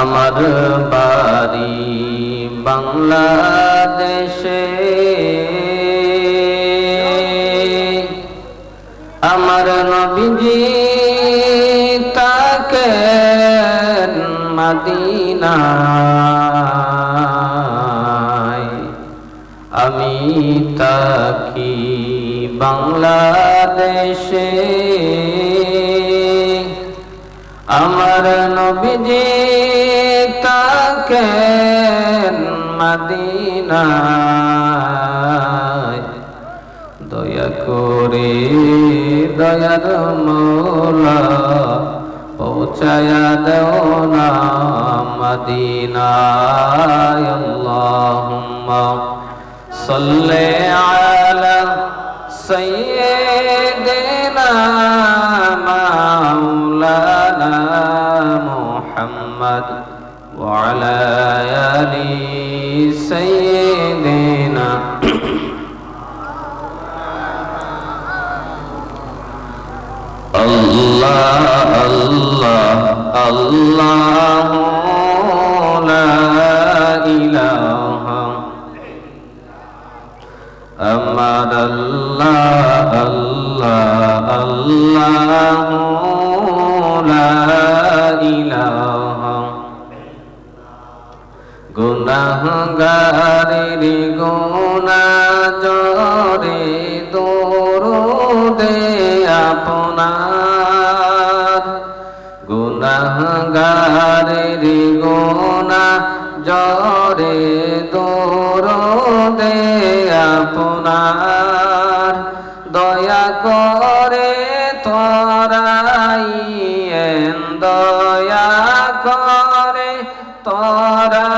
আমার বাড়ি বাংলাদেশে, আমার নবীজি থাকেন মদিনায়, আমি থাকি বাংলাদেশে। আমার নবীজি থাকেন মদিনায়, দয়া করে দয়ার মওলা পৌঁছায়া দাও না মদিনায়। আল্লাহুম্মা সাল্লি আলা সাইয়্যিদিনা মাওলানা মুহাম্মদ ওয়া আলা আলি সাইয়্যিদিনা আল্লাহ আল্লাহ আল্লাহু লা ইলাহা আমার আল্লাহ আল্লাহ আল্লাহু লা ইলাহা। গুনাহগারের গুনাহ জরে দরুদে আপনার, গুনাহগারের গুনাহ জরে দরুদে আপনার, দয়া করে তরাইয়েন, দয়া করে তরাইয়েন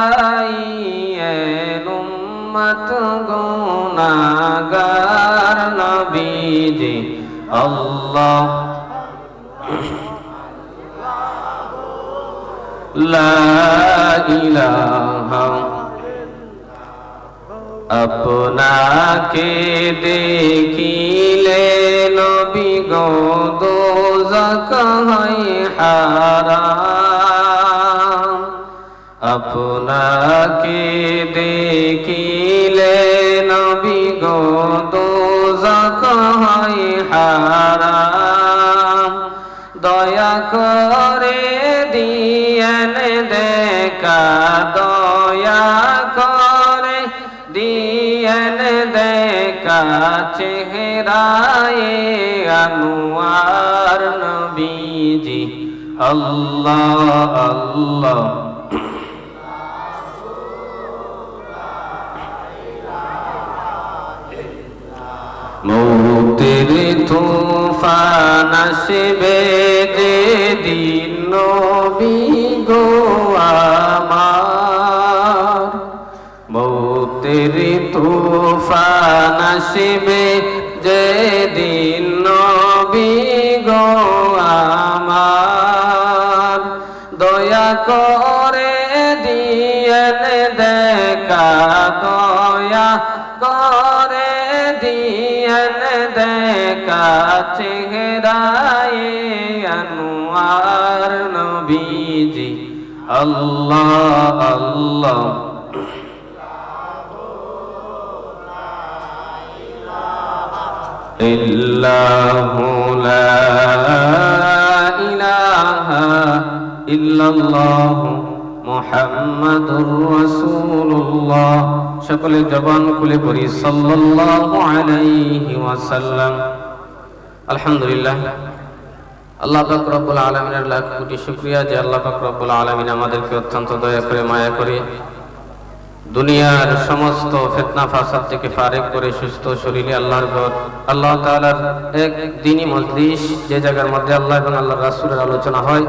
উম্মত গুনাহগার নবীজি। আল্লাহ লা ইলাহা। আপনাকে দেখিলে নবী গো দোজখ হয় হারাম, আপনাকে দেখিলে নবী গো দোজখ হয় হারাম, দয়া করে দিয়েন দেখা, দয়া করে দিয়েন দেখা চেহারায়ে আনোয়ার নবীজি। আল্লাহ আল্লাহ মৌতের তুফান আসবে যেদিন নবী গো আমার, মৌতের তুফান আসবে যেদিন নবী গো আমার, দয়া করে দিয়েন দেখা, দয়া করে দিয়েন দেখা চেহারায়ে আনোয়ার নবীজি। আল্লাহ আল্লাহ ইল্লাহু লা ইলাহা ইল্লাল্লাহু মুহাম্মাদুর রাসূলুল্লাহ। সকলে জবান খুলে পড়ি সাল্লাল্লাহু আলাইহি ওয়াসাল্লাম। আলহামদুলিল্লাহ, আল্লাহ পাক রব্বুল আলামিনের লাখ কোটি শুকরিয়া যে আল্লাহ পাক রব্বুল আলামিন আমাদেরকে অত্যন্ত দয়া করে মায়া করে দুনিয়ার সমস্ত ফিতনা ফাসাদ থেকে ফারেক করে সুস্থ শরীরে আল্লাহর ঘর আল্লাহ তাআলার এক দ্বীনি মজলিস, যে জায়গার মধ্যে আল্লাহ এবং আল্লাহর রাসূলের আলোচনা হয়,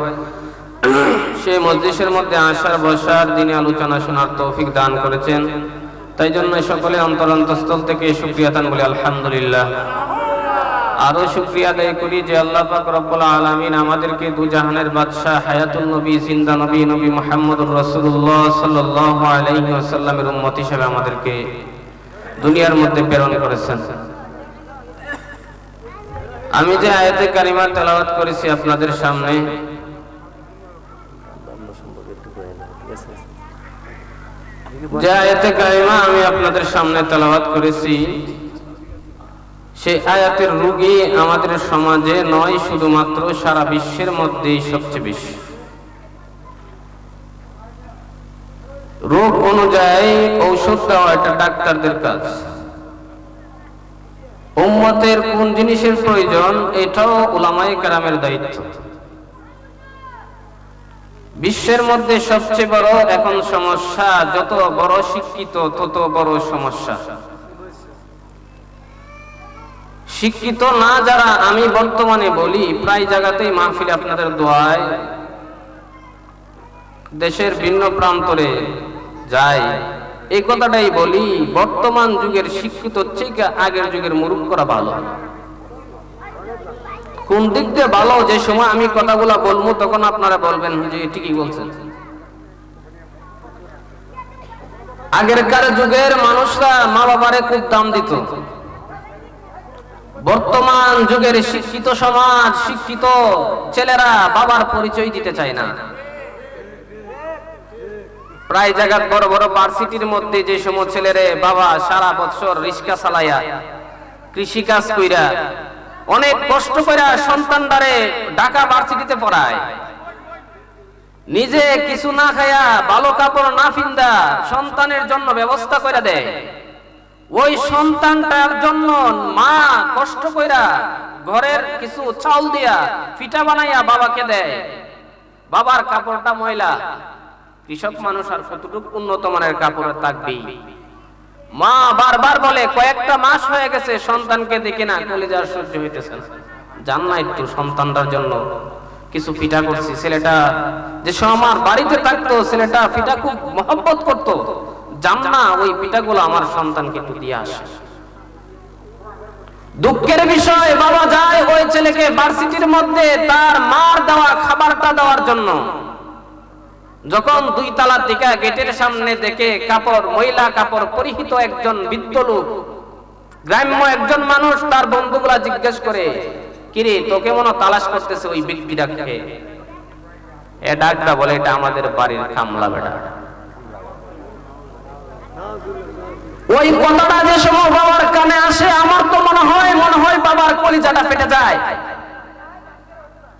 সেই মজলিসের মধ্যে আসার বসার দ্বীনি আলোচনা শোনার তৌফিক দান করেছেন। তাই জন্য সকলে অন্তরন্তস্থল থেকে শুকরিয়া দান বলি আলহামদুলিল্লাহ। আরো শুকরিয়া আদায় করি যে আল্লাহ পাক রব্বুল আলামিন আমাদেরকে দু জাহানের বাদশা হায়াতুন নবী জিন্দা নবী নবী মুহাম্মদুর রাসূলুল্লাহ সাল্লাল্লাহু আলাইহি ওয়াসাল্লামের উম্মত হিসেবে আমাদেরকে দুনিয়ার মধ্যে প্রেরণ করেছেন। আমি যে আয়াতে কারিমা তেলাওয়াত করেছি আপনাদের সামনে, যে আয়াতে কারিমা আমি আপনাদের সামনে তেলাওয়াত করেছি, সেই আয়াতের রোগী আমাদের সমাজে নয়, শুধুমাত্র সারা বিশ্বের মধ্যেই সবচেয়ে বেশি। রোগ অনুযায়ী ঔষধ দেওয়া এটা ডাক্তারদের কাজ। উম্মতের কোন জিনিসের প্রয়োজন এটাও উলামায়ে কেরামের দায়িত্ব। বিশ্বের মধ্যে সবচেয়ে বড় এখন সমস্যা, যত বড় শিক্ষিত তত বড় সমস্যা। শিক্ষিত না যারা, আমি বর্তমানে বলি প্রায় জায়গাতেই মাহফিলে আপনাদের দোয়ায় দেশের ভিন্ন প্রান্তরে যাই, এই কথাটাই বলি, বর্তমান যুগের শিক্ষিত থেকে আগের যুগের মূর্খরা ভালো। কোন দিক দিয়ে ভালো? যে সময় আমি কথাগুলা বলবো তখন আপনারা বলবেন যে ঠিকই বলছেন। আগেরকার যুগের মানুষরা মা বাবারে খুব দাম দিত। বর্তমান যুগের শিক্ষিত সমাজ, শিক্ষিত ছেলেরা বাবার পরিচয় দিতে চায় না। প্রায় জায়গার বড় বড় ভার্সিটির মধ্যে যে সমস্ত ছেলেরে বাবা সারা বছর রিক্সা চালাইয়া, কৃষি কাজ কইরা, অনেক কষ্ট কইরা সন্তানদারে ঢাকা ভার্সিটিতে পড়ায়, নিজে কিছু না খায়া ভালো কাপড় না পিন্দা সন্তানের জন্য ব্যবস্থা করে দেয়। ওই সন্তানটার জন্য মা কষ্ট কইরা ঘরের কিছু চাউল দিয়া পিঠা বানাইয়া বাবাকে দেয়। বাবার কাপড়টা ময়লা, কৃষক মানুষ আর কতটুকু উন্নত মানের কাপড় থাকবেই। মা বারবার বলে কয়েকটা মাস হয়ে গেছে সন্তানকে দেখে না, কলিজা সহ্য হইতেছে না, জান না একটু সন্তানটার জন্য কিছু পিঠা করছি। ছেলেটা যে আমার বাড়িতে থাকতো, ছেলেটা পিঠা খুব মহব্বত করতো, জান না ওই পিঠাগুলো আমার সন্তানকে একটু দিয়ে আসে। দুঃখের বিষয়, বাবা যায় ওই ছেলেকে ভার্সিটির মধ্যে তার মার দেওয়া খাবারটা দেওয়ার জন্য। যখন 2 তলা থেকে গেটের সামনে দেখে কাপড়, মহিলা কাপড় পরিহিত একজন বৃদ্ধ লোক, গ্রাম্য একজন মানুষ, তার বন্ধুগুলা জিজ্ঞেস করে, কিরে তোকে মনে তালাশ করতেছে ওই ব্যক্তিটাকে। এ ডাকটা বলে, এটা আমাদের বাড়ির কামলা বেটা। ওই কথাটা যে সময় বাবার কানে আসে, আমার তো মনে হয় বাবার কলিজাটা ফেটে যায়।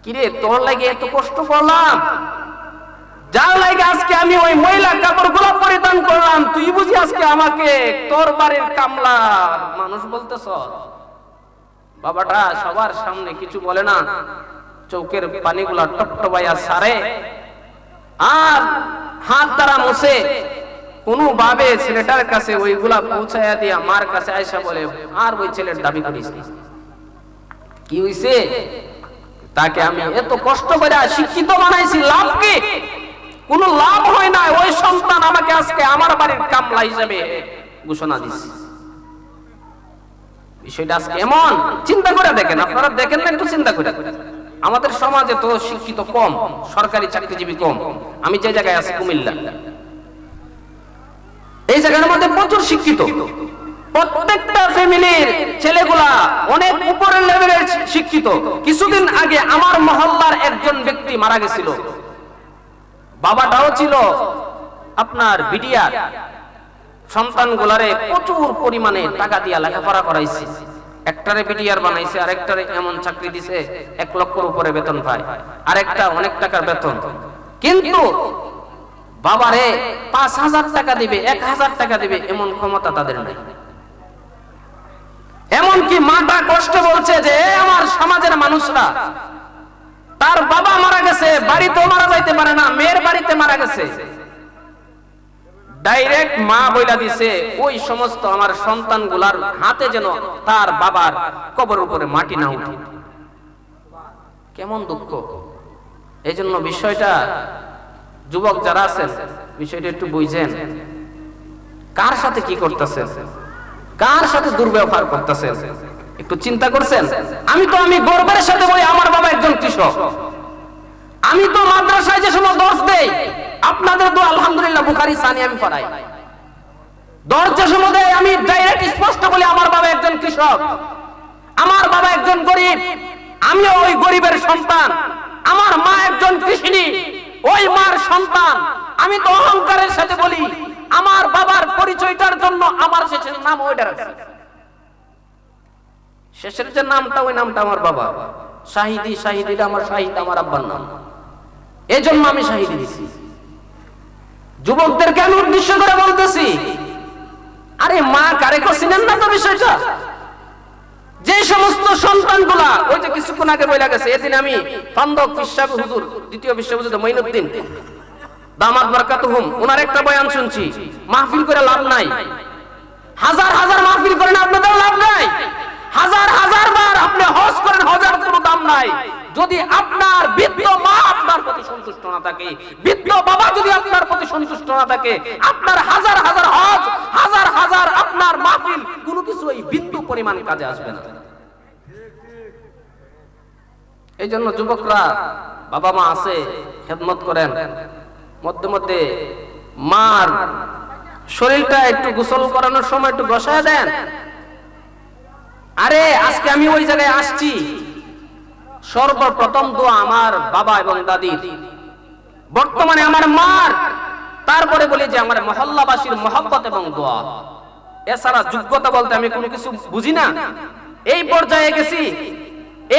কিরে তোর লাগে এত কষ্ট করলাম, যার লাগে আজকে আমি ওই মহিলা কাপড়গুলো পরিধান করলাম, তুই বুঝি আজকে আমাকে তোর বাড়ির কামলা মানুষ বলতেছ? বাবাটা সবার সামনে কিছু বলে না, চৌকের পানিগুলা টপটপাইয়া সারে আর হাত দ্বারা মুছে কোনোভাবে ছেলেটার কাছে ওইগুলা পৌঁছাইয়া দিয়া মার কাছে আয়সা বলে, আর ওই ছেলের দাবি করিস না। কি হইছে? তাকে আমি এত কষ্ট করে শিক্ষিত বানাইছি, লাভ কি? কোনো লাভ হয় না। ওই সন্তান আমাকে আজকে আমার বাড়ির কামলা হিসেবে ঘোষণা দিচ্ছে। বিষয়টা আজকে এমন, চিন্তা করে দেখেন, আপনারা দেখেন না একটু চিন্তা করে। আমাদের সমাজে তো শিক্ষিত কম, সরকারি চাকরিজীবী কম। আমি যে জায়গায় আছি কুমিল্লা, এই জায়গার মধ্যে প্রচুর শিক্ষিত। প্রত্যেকটা ফ্যামিলির ছেলেগুলা অনেক উপরের লেভেলের শিক্ষিত। কিছুদিন আগে আমার মহল্লার একজন ব্যক্তি মারা গেছিল। বাবাটাও ছিল আপনার বিডিআর, সন্তানগুলারে প্রচুর পরিমাণে টাকা দিয়া লেখাপড়া করাইছে। একটারে বিডিআর বানাইছে, আর একটারে এমন চাকরি দিছে 1 লক্ষের উপরে বেতন পায়, আর একটা অনেক টাকার বেতন। কিন্তু বাবারে 5,000 টাকা দিবে, 1,000 টাকা দিবে এমন ক্ষমতা তাদের নাই। এমনকি মাটা কষ্ট বলছে যে আমার সমাজের মানুষরা, তার বাবা মারা গেছে, বাড়িতেও মারা যাইতে পারে না, মেয়ের বাড়িতে মারা গেছে, ডাইরেক্ট মা বইলা দিছে ওই সমস্ত আমার সন্তানগুলার হাতে যেন তার বাবার কবর উপরে মাটি না উঠে। কেমন দুঃখ! এই জন্য বিষয়টা যুবক যারা আছেন, বিষয়টা একটু বুঝেন, কার সাথে কি করতেছেন, কার সাথে দুর্ব্যবহার করতেছেন, একটু চিন্তা করছেন? আমি গর্বের সাথে বলি, আমার বাবা একজন কৃষক। আমি তো মাদ্রাসায় যে সময় দর্শ দেই, আপনাদের তো আলহামদুলিল্লাহ বুখারী সানি আমি পড়াই। দর্শ যে সময় দেই, আমি ডাইরেক্ট স্পষ্ট বলি আমার বাবা একজন কৃষক, আমার বাবা একজন গরিব, আমিও ওই গরিবের সন্তান, আমার মা একজন কৃষিণী, ওই মার সন্তান। আমি তো অহংকারের সাথে বলি আমার বাবার পরিচয়টার জন্য আমার শেষের নাম ওইটা রাখছি। শেষের যে নামটা ওই নামটা আমার বাবা শাহিদি। শাহিদিটা আমার শাহিদ আমার আব্বার নাম, এই জন্য আমি শাহিদি দিছি। যুবকদেরকে আমি উদ্দেশ্য করে বলতেছি, আরে মা কারে চিনেন না তো বিষয়টা। যে সমস্ত সন্তানগুলা ওই যে কিছুক্ষণ আগে বইলা গেছে, এদিন আমি ফান্দক ফিসাব হুজুর দ্বিতীয় বিশ্ববিদ্যালয় মঈনুদ্দিন দামাত বারাকাতুহুম ওনার একটা বয়ান শুনছি। মাহফিল করে লাভ নাই, হাজার হাজার মাহফিল করেন আপনাদের লাভ নাই, হাজার হাজার বার আপনি হজ করেন, হজের কোনো দাম নাই যদি আপনার বৃদ্ধ মা আপনার প্রতি সন্তুষ্ট না থাকে, বৃদ্ধ বাবা যদি আপনার প্রতি সন্তুষ্ট না থাকে, আপনার হাজার হাজার হজ, হাজার হাজার আপনার মাহফিল কোনো কিছু ওই বিন্দু পরিমাণ কাজে আসবে না। এই জন্য যুবকরা বাবা মা আছে খেদমত করেন, মধ্যে মধ্যে মার শরীরটা একটু গোসল করানোর সময় একটু বসায় দেন। আরে আজকে আমি ওই জায়গায় আসছি, সর্বপ্রথম দোয়া আমার বাবা এবং দাদির, বর্তমানে আমার মার, তারপরে বলি যে আমার মহল্লাবাসীর মহব্বত এবং দোয়া। এছাড়া যোগ্যতা বলতে আমি কোনো কিছু বুঝি না। এই পর্যায়ে গেছি,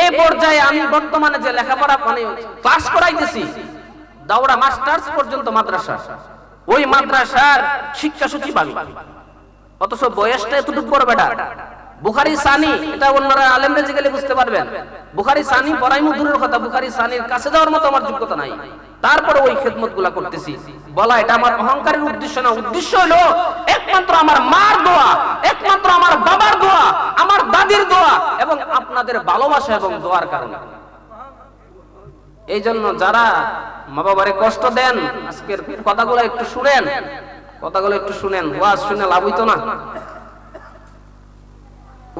এই পর্যায়ে আমি বর্তমানে যে লেখাপড়া মানে ক্লাস করাইতেছি দাওরা মাস্টার্স পর্যন্ত মাদ্রাসা, ওই মাদ্রাসার শিক্ষা সচিব আমি, অথচ বয়সটা এতটুকু বড় বেটা। বুখারী সানি, এটা অন্যরা আলেমরা গেলে বুঝতে পারবেন, বুখারী সানি পড়াইমু দূরের কথা, বুখারী সানির কাছে যাওয়ার মতো আমার যোগ্যতা নাই, তারপরে ওই খেদমতগুলা করতেছি। বলা এটা আমার অহংকারের উদ্দেশ্য না, উদ্দেশ্য হলো একমাত্র আমার মার দোয়া, একমাত্র আমার বাবার দোয়া, আমার দাদির দোয়া এবং আপনাদের ভালোবাসা এবং দোয়ার কারণে। এই জন্য যারা মা বাবারে কষ্ট দেন, আজকের কথাগুলো একটু শুনেন, কথাগুলো একটু শুনেন, ওয়াজ শুনে লাভ হইতো না।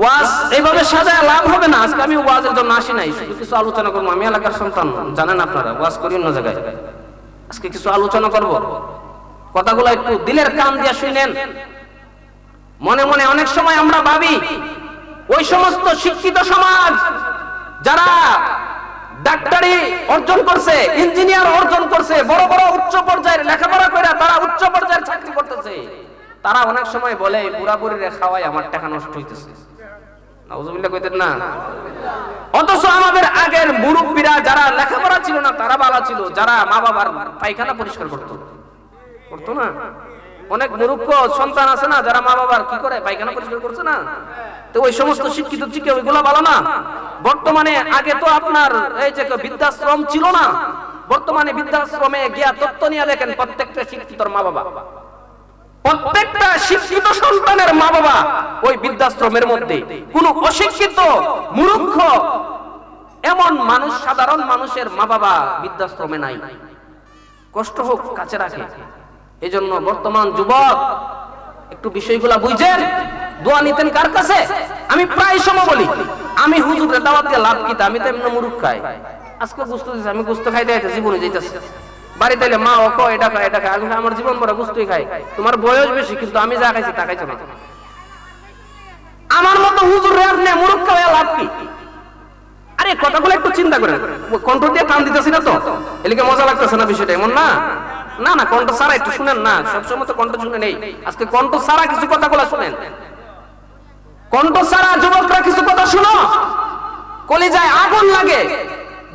ওয়াজ এইভাবে সাজায় লাভ হবে না। আজকে আমি ওয়াজের জন্য আসি নাই, শুধু কিছু আলোচনা করবো। আমি এলাকার সন্তান, জানেন আপনারা, ওয়াজ করি অন্য জায়গায়। আজকে কিছু আলোচনা করব, কথাগুলো একটু দিলের কান দিয়ে শুনেন। মনে মনে অনেক সময় আমরা ভাবি ওই সমস্ত শিক্ষিত সমাজ যারা ডাক্তারি অর্জন করছে, ইঞ্জিনিয়ার অর্জন করছে, বড় বড় উচ্চ পর্যায়ের লেখাপড়া করে তারা উচ্চ পর্যায়ের চাকরি করতেছে, তারা অনেক সময় বলে পুরাপুরি খাওয়াই আমার টাকা নষ্ট হইতেছে। নাউজুবিল্লাহ কইতেন না? অথচ আমাদের আগের মুরব্বীরা যারা লেখাপড়া ছিল না তারা ভালো ছিল, যারা মা বাবার পায়খানা পরিষ্কার করতো না। অনেক মূর্খ সন্তান আছে না যারা মা বাবার কি করে পায়খানা পরিষ্কার করছে না, তো ওই সমস্ত শিক্ষিত চিকে ওইগুলা ভালো না। বর্তমানে আগে তো আপনার এই যে বৃদ্ধাশ্রম ছিল না, বর্তমানে বৃদ্ধাশ্রমে গিয়া তথ্য নিয়ে দেখেন প্রত্যেকটা শিক্ষিতর মা বাবা, প্রত্যেকটা শিক্ষিত সন্তানের মা বাবা ওই বৃদ্ধাশ্রমের মধ্যে। কোন অশিক্ষিত মূর্খ এমন মানুষ, সাধারণ মানুষের মা বাবা বৃদ্ধাশ্রমে নাই। কষ্ট হোক কাছে রাখে। এই জন্য বর্তমান যুবক একটু বিষয়গুলা বুঝেন। দোয়া নিতেন কার কাছে? আমি প্রায় সময় বলি আমি হুজুরের দাওয়াত দিয়ে লাভ কি, আমি তো এমনি মুরুখ খাই। আজকে গুস্ত দিচ্ছে, আমি গুস্ত খাইতে খাইতে জীবনে যাইতেছি বাড়িতে এলে মা ও এটা খায় এটা খায়, আমি আমার জীবন ভরা গুস্তই খাই। তোমার বয়স বেশি কিন্তু আমি যা খাইছি তা খাইছো না। আমার মতো হুজুর আপনি মুরুখ খাওয়া লাভ কি? আরে কথাগুলো একটু চিন্তা করেন। কণ্ঠ দিয়ে কান দিতেছি না তো, এলিকে মজা লাগতেছে না বিষয়টা, এমন না। না না, কণ্ঠ ছাড়া একটু শুনেন না, সবসময় তো কণ্ঠ শুনে নেই। আজকে কণ্ঠ ছাড়া কিছু কথাগুলো শুনেন, কণ্ঠ ছাড়া যুবকরা কিছু কথা শুনো, কলিজায় আগুন লাগে।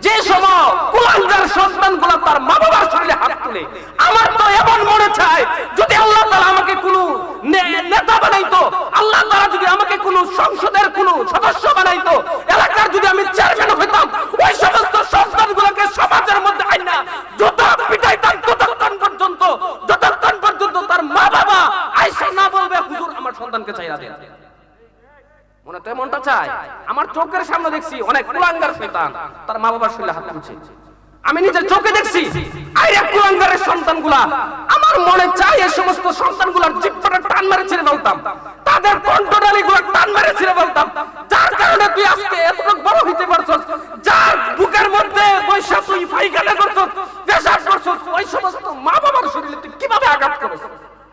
যে সময় কুলাঙ্গার সন্তানগুলো তার মা বাবার শরীরে হাত তুলে, আমার তো এমন মনে চায় যদি আল্লাহ তাআলা আমাকে কোনো নেতা বানাইতো, আল্লাহ তাআলা যদি আমাকে কোনো সংসদের কোনো সদস্য বানাইতো, এলাকার যদি আমি চেয়ারম্যান হইতাম, ওই সমস্ত সন্তানগুলোকে সমাজের মধ্যে আইনা যত পিটাইতাম ততক্ষণ পর্যন্ত তার মা বাবা আইসা না বলবে হুজুর আমার সন্তানকে চাইয়া দেন। মনে তো এমনটা চাই। আমার চোখের সামনে দেখছি অনেক কুলাঙ্গার শয়তান তার মা বাবার শরীরে হাত তুলছে, আমি নিজের চোখে দেখছি। আইরা কুলাঙ্গারের সন্তানগুলা, আমার মনে চাই এই সমস্ত সন্তানগুলার জিহ্বাটা টান মেরে ছেড়ে বলতাম, তাদের কণ্ঠনালীগুলো টান মেরে ছেড়ে বলতাম, যার কারণে তুই আজকে এতটুকু বড় হইতে পারছস, যার বুকের মধ্যে বৈশা তুই পায়খানা করছস, পেশাব করছস, ওই সমস্ত মা বাবার শরীরে তুই কিভাবে আঘাত করছস?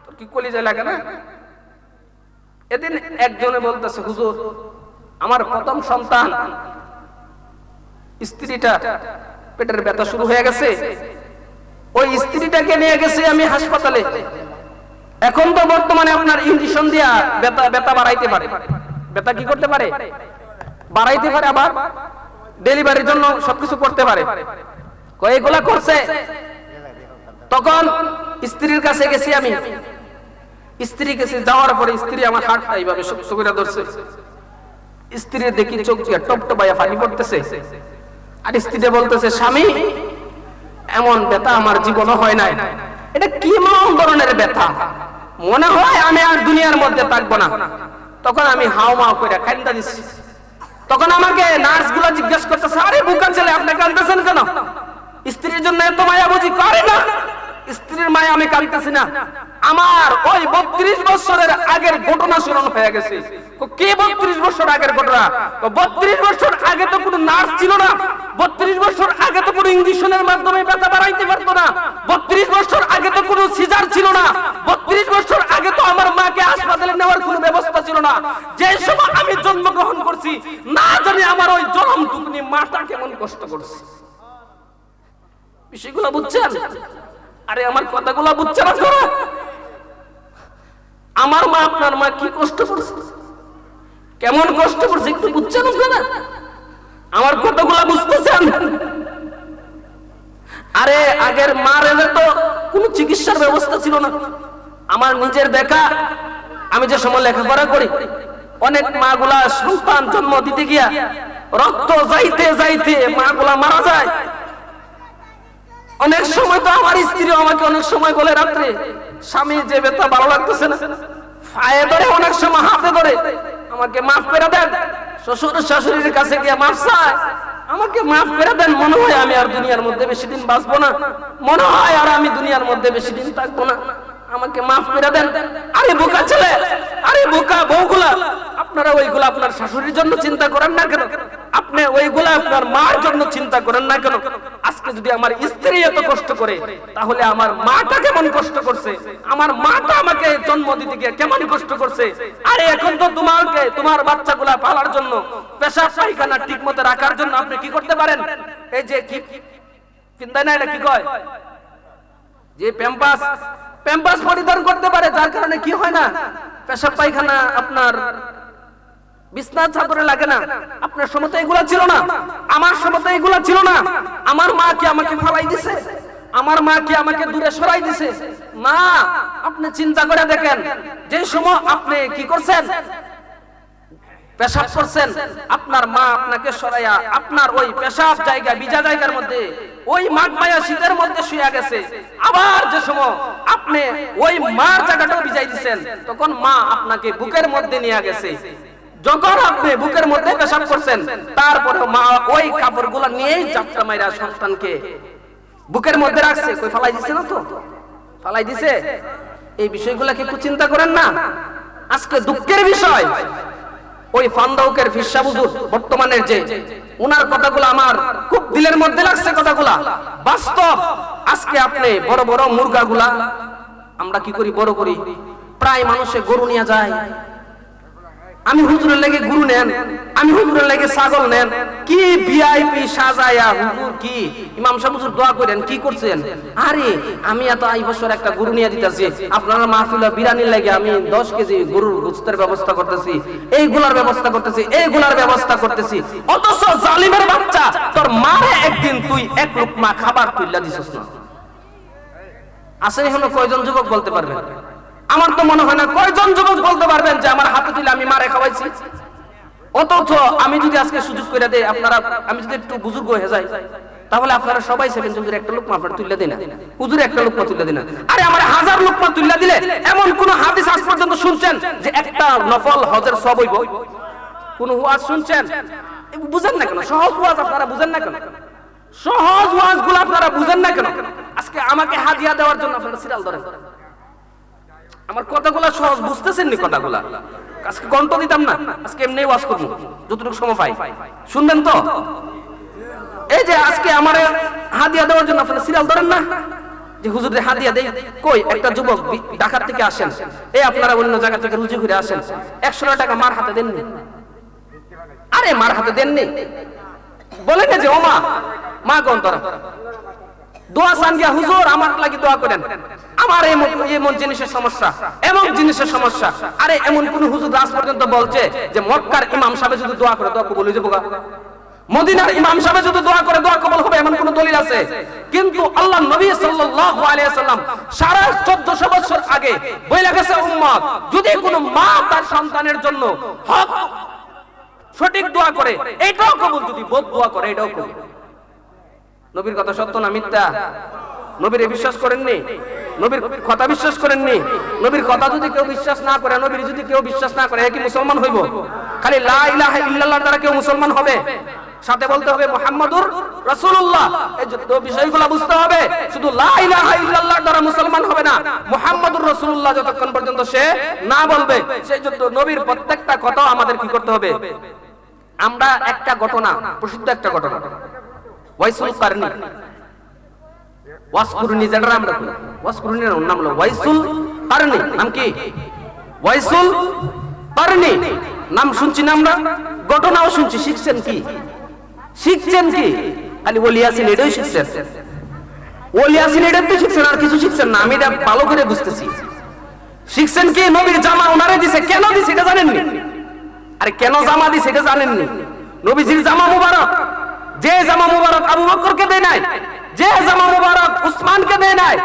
তোর কি কলিজায় লাগে না? এদিন একজনে বলতেছে হুজুর আমার প্রথম সন্তান, স্ত্রীটা পেটের ব্যথা শুরু হয়ে গেছে, ওই স্ত্রীটাকে নিয়ে গেছি আমি হাসপাতালে। এখন তো বর্তমানে আপনার ইনজেকশন দিয়া ব্যথা বাড়াইতে পারে, ব্যথা কি করতে পারে, বাড়াইতে পারে, আবার ডেলিভারির জন্য সবকিছু করতে পারে। এগুলা করছে। তখন স্ত্রীর কাছে গেছি আমি, স্ত্রী কাছে যাওয়ার পরে স্ত্রী আমার হাতটা এইভাবে শক্ত করে ধরছে। স্ত্রীর দেখি চোখ দিয়ে টপ টপাইয়া পানি পড়তেছে। আর স্ত্রীটা বলতেছে, স্বামী এমন ব্যথা আমার জীবনও হয় নাই। এটা কি ধরনের ব্যথা, মনে হয় আমি আর দুনিয়ার মধ্যে থাকবো না। তখন আমি হাও মাও করে কান্দা দিচ্ছি। তখন আমাকে নার্স গুলা জিজ্ঞেস করতেছে, আরে বুকা ছেলে আপনি কাঁদতেছেন কেন? স্ত্রীর জন্য এত মায়া বুঝি করে না? স্ত্রীর মায়া আমি কাঁদতেছি না, আমার ওই 32 বছরের আগের ঘটনা স্মরণ হয়ে গেছে। কি 32 বছর আগের ঘটনা? 32 বছর আগে তো কোনো নার্স ছিল না, 32 বছর আগে তো কোনো ইনজেকশনের মাধ্যমে ব্যথা বাড়াইতে পারতো না, 32 বছর আগে তো কোনো সিজার ছিল না, 32 বছর আগে তো আমার মাকে হাসপাতালে নেওয়ার কোনো ব্যবস্থা ছিল না। যে সময় আমি জন্মগ্রহণ করছি, না জানি আমার ওই জনম টুকুনি মাটা কেমন কষ্ট করছে। বিষয়গুলো বুঝছেন? আরে আমার কথাগুলো বুঝছেন আপনারা? আমার মা আপনার মা কি কষ্ট করছে, কেমন কষ্ট করছে একটু বুঝছেন আপনারা? আমার কথাগুলো বুঝতেছেন? আরে আগের মারে তো কোনো চিকিৎসার ব্যবস্থা ছিল না। আমার নিজের দেখা, আমি যে সময় লেখাপড়া করি, অনেক মা গুলা সন্তান জন্ম দিতে গিয়া রক্ত যাইতে যাইতে মা গুলা মারা যায়। অনেক সময় তো আমার স্ত্রী আমাকে অনেক সময় বলে রাত্রে, স্বামী যে ব্যথা ভালো লাগতেছে না, পায়ে ধরে, অনেক সময় হাতে ধরে, আমাকে মাফ করে দেন। শ্বশুর শাশুড়ির কাছে গিয়ে মাফ চায়, আমাকে মাফ করে দেন। মনে হয় আমি আর দুনিয়ার মধ্যে বেশি দিন বাঁচবো না, মনে হয় আর আমি দুনিয়ার মধ্যে বেশি দিন থাকবো না, আমাকে মাফ করে দেন। আরে বোকা ছেলে, আরে বোকা বউগুলা, আপনারা ওইগুলা আপনার শাশুড়ির জন্য চিন্তা করেন না কেন? আপনি ওইগুলা আপনার মার জন্য চিন্তা করেন না কেন? আজকে যদি আমার স্ত্রী এত কষ্ট করে, তাহলে আমার মাটা কেমন কষ্ট করছে, আমার মাটা আমাকে জন্ম দিতে গিয়ে কেমন কষ্ট করছে। আরে এখন তো তোমাকে তোমার বাচ্চাগুলা পালার জন্য, পেশাব পায়খানা ঠিক মতো রাখার জন্য আপনি কি করতে পারেন? এই যে কি চিন্তা না, এটা কি কয়, যে প্যাম্পাস পরিধান করতে পারে, যার কারণে কি হয় না, পেশাব পায়খানা আপনার বিছনার চাদরে লাগে না। আপনার সময় তো এগুলা ছিল না, আমার সময় তো এগুলা ছিল না। আমার মা কি আমাকে ফালাই দিছে? আমার মা কি আমাকে দূরে সরাই দিছে? না। আপনি চিন্তা করে দেখেন, যে সময় আপনি কি করছেন, পেশাব করছেন, আপনার মা আপনাকে সরাইয়া আপনার ওই পেশাব জায়গা, বিজা জায়গার মধ্যে ওই মাঘ মায়া শীতের মধ্যে শুয়ে গেছে। আবার যে সময় আপনি ওই মার জায়গাটাও ভিজাই দিচ্ছেন, তখন মা আপনাকে বুকের মধ্যে নিয়ে গেছে। যখন আপনি বুকের মধ্যে পেশাব করছেন, তারপরে মা ওই কাপড়গুলো নিয়েই চাপটা মাইরা সন্তানকে বুকের মধ্যে রাখছে। কই ফালাই দিছে না? তো ফালাই দিছে। এই বিষয়গুলোকে একটু চিন্তা করেন না? আজকে দুঃখের বিষয়, ওই ফান্দাউকের ফিরসা হুজুর বর্তমানের যে ওনার কথাগুলো আমার খুব দিলের মধ্যে লাগছে। কথাগুলা বাস্তব। আজকে আপনি বড় বড় মুরগাগুলা আমরা কি করি, বড় করি, প্রায় মানুষে গরু নিয়ে যায়। আমি হুজুরের লাগে গরু নেন, আমি হুজুরের লাগে ছাগল নেন, কি ভিআইপি সাজায়া হুজুর, কি ইমাম সাহেব হুজুর দোয়া করেন, কি করছেন? আরে আমি এত এই বছর একটা গরু নিয়ে দিতেছি, আপনারা মাহফিলে বিরানির লাগে আমি 10 কেজি গরুর গোশতের ব্যবস্থা করতেছি, এইগুলার ব্যবস্থা করতেছি, এইগুলার ব্যবস্থা করতেছি। অথচ জালিমের বাচ্চা, তোর মারে একদিন তুই এক লোকমা খাবার তুইলা দিছস না। আসলে এখন কয়জন যুবক বলতে পারবেন? আমার তো মনে হয় না কয়জন যুবক বলতে পারবেন যে আমার হাতে তুলে আমি মারে খাওয়াইছি। অথচ আমি যদি আজকে সুযোগ করে দেই, আপনারা, আমি যদি একটু বুজুর্গ হয়ে যাই, তাহলে আপনারা সবাই সেবেন হুজুর একটা লোকমা আপনারা তুলে দেন না, হুজুর একটা লোকমা তুলে দেন না। আরে আমার 1000 লোকমা তুলে দিলে এমন কোন হাদিস আজ পর্যন্ত শুনছেন যে একটা নফল হজের সওয়াব হইব? কোন ওয়াজ শুনছেন? বুঝেন না কেন? সহজ ওয়াজ আপনারা বুঝেন না কেন? সহজ ওয়াজগুলো আপনারা বুঝেন না কেন? আজকে আমাকে হাদিয়া দেওয়ার জন্য আপনারা সিরিয়াল ধরেন। আমার কথাগুলো সহজ বুঝতেছেন নি? কথাগুলা আজকে কণ্ঠ দিতাম না, আজকে এমনি ওয়াজ করব যতটুকু সময় পাই। শুনবেন তো? এই যে আজকে আমার হাদিয়া দেওয়ার জন্য আপনারা সিরিয়াল ধরেন না, যে হুজুরের হাদিয়া দেই। কই একটা যুবক ঢাকা থেকে আসেন, এই আপনারা অন্য জায়গা থেকে রুজি করে আসেন, 100 টাকা মার হাতে দেননি? আরে মার হাতে দেননি? বলে না যে ও মা, মা গন্তরা দোয়া চান গিয়া হুজুর আমার লাগি দোয়া করেন, আমার এমন জিনিসের সমস্যা, এমন জিনিসের সমস্যা। আরে এমন কোন হুজুর আজ পর্যন্ত বলছে যে মক্কার ইমাম সাহেব যদি দোয়া করে দোয়া কবুল হয়ে যাবে? মদিনার ইমাম সাহেব যদি দোয়া করে দোয়া কবুল হবে এমন কোন দলিল আছে? কিন্তু আল্লাহ নবী সাল্লাল্লাহু আলাইহি সাল্লাম 1450 বছর আগে বলে গেছে উম্মত যদি কোনো মা তার সন্তানের জন্য হক সঠিক দোয়া করে এটাও কবুল, যদি বদ দোয়া করে এটাও কবুল। নবীর কথা সত্য না মিথ্যা? নবীর বিশ্বাস করেননি? নবীর কথা বিশ্বাস করেননি? নবীর কথা যদি কেউ বিশ্বাস না করে, নবীর যদি কেউ বিশ্বাস না করে, কি মুসলমান হইব? খালি লা ইলাহা ইল্লাল্লাহ দ্বারা কেউ মুসলমান হবে? সাথে বলতে হবে মুহাম্মাদুর রাসূলুল্লাহ। এই বিষয়গুলো বুঝতে হবে। শুধু লা ইলাহা ইল্লাল্লাহ দ্বারা মুসলমান হবে না, মুহাম্মাদুর রাসূলুল্লাহ যতক্ষণ পর্যন্ত সে না বলবে, সেই জন্য নবীর প্রত্যেকটা কথা আমাদের কি করতে হবে? আমরা একটা ঘটনা, প্রসিদ্ধ একটা ঘটনা, ওয়াইসুল কারনি, ওয়াসকুরনি, যেটা আমরা বলি ওয়াসকুরনি, নাম হলো ওয়াইসুল কারনি। নাম কি? ওয়াইসুল কারনি। নাম শুনছি না আমরা, ঘটনাও শুনছি। শিখছেন কি? শিখছেন কি? খালি ওলিয়াসিন এটাই শিখছেন, ওলিয়াসিন এটা তো শিখছেন, আর কিছু শিখছেন না। আমি এটা ভালো করে বুঝতেছি। শিখছেন কি? নবীর জামা ওনারে দিছে, কেন দিছে এটা জানেননি? আরে কেন জামা দিছে এটা জানেননি? নবীজির জামা মুবারক, যে জামা মুবারক আবু বকরকে দেয় নাই, যে জামা মুবারক উসমানকে দেয় নাই,